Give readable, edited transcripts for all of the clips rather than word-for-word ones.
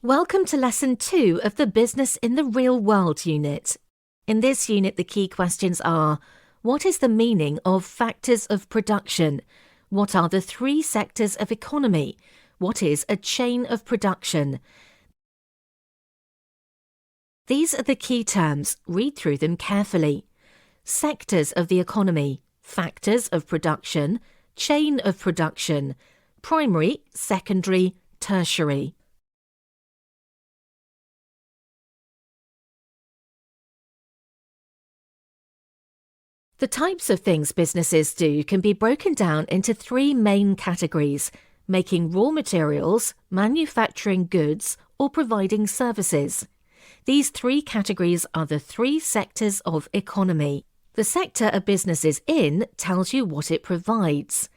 Welcome to Lesson 2 of the Business in the Real World unit. In this unit, the key questions are: what is the meaning of factors of production? What are the three sectors of economy? What is a chain of production? These are the key terms. Read through them carefully. Sectors of the economy, factors of production, chain of production, primary, secondary, tertiary. The types of things businesses do can be broken down into three main categories: making raw materials, manufacturing goods, or providing services. These three categories are the three sectors of economy. The sector a business is in tells you what it provides.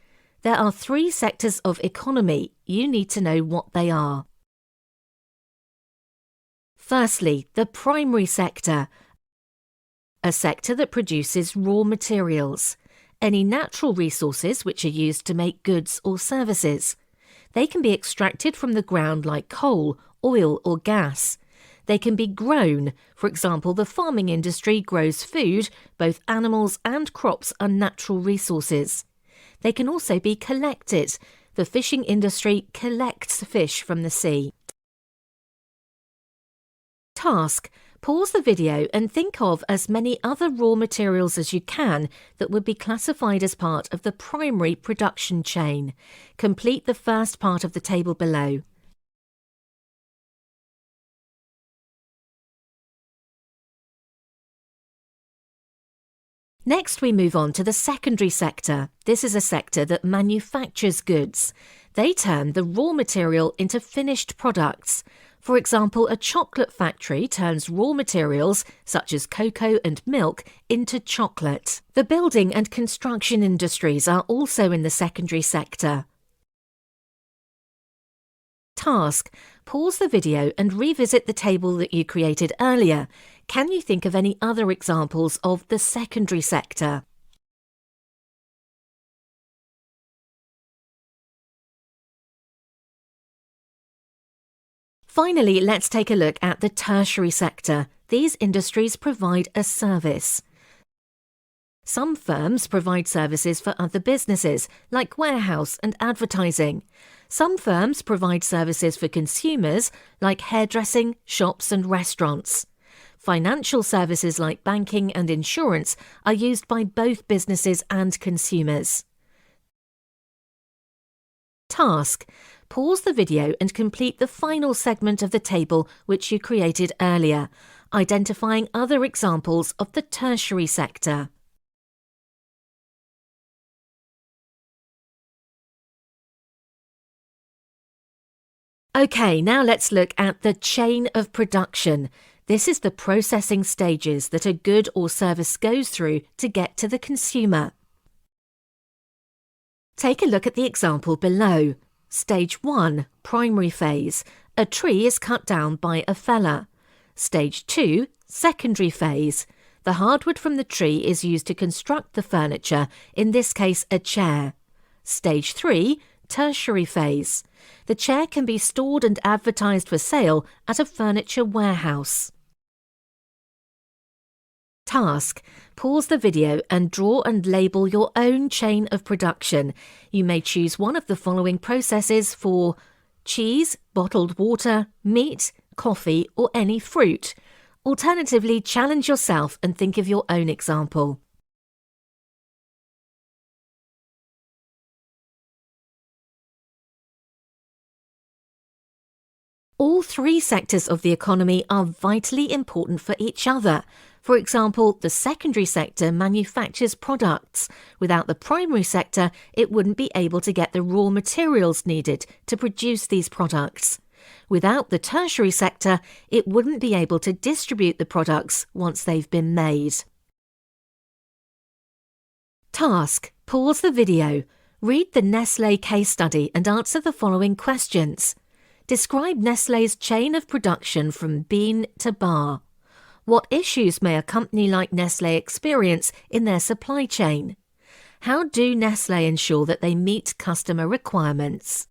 There are three sectors of economy. You need to know what they are. Firstly, the primary sector. A sector that produces raw materials, any natural resources which are used to make goods or services. They can be extracted from the ground like coal, oil or gas. They can be grown. For example, the farming industry grows food. Both animals and crops are natural resources. They can also be collected. The fishing industry collects fish from the sea. Task. Pause the video and think of as many other raw materials as you can that would be classified as part of the primary production chain. Complete the first part of the table below. Next, we move on to the secondary sector. This is a sector that manufactures goods. They turn the raw material into finished products. For example, a chocolate factory turns raw materials, such as cocoa and milk, into chocolate. The building and construction industries are also in the secondary sector. Task. Pause the video and revisit the table that you created earlier. Can you think of any other examples of the secondary sector? Finally, let's take a look at the tertiary sector. These industries provide a service. Some firms provide services for other businesses, like warehouse and advertising. Some firms provide services for consumers, like hairdressing, shops and restaurants. Financial services like banking and insurance are used by both businesses and consumers. Task. Pause the video and complete the final segment of the table which you created earlier, identifying other examples of the tertiary sector. Okay, now let's look at the chain of production. This is the processing stages that a good or service goes through to get to the consumer. Take a look at the example below. Stage 1, primary phase. A tree is cut down by a feller. Stage 2, secondary phase. The hardwood from the tree is used to construct the furniture, in this case a chair. Stage 3, tertiary phase. The chair can be stored and advertised for sale at a furniture warehouse. Task. Pause the video and draw and label your own chain of production. You may choose one of the following processes for cheese, bottled water, meat, coffee, or any fruit. Alternatively, challenge yourself and think of your own example. All three sectors of the economy are vitally important for each other. For example, the secondary sector manufactures products. Without the primary sector, it wouldn't be able to get the raw materials needed to produce these products. Without the tertiary sector, it wouldn't be able to distribute the products once they've been made. Task. Pause the video. Read the Nestlé case study and answer the following questions. Describe Nestlé's chain of production from bean to bar. What issues may a company like Nestlé experience in their supply chain? How do Nestlé ensure that they meet customer requirements?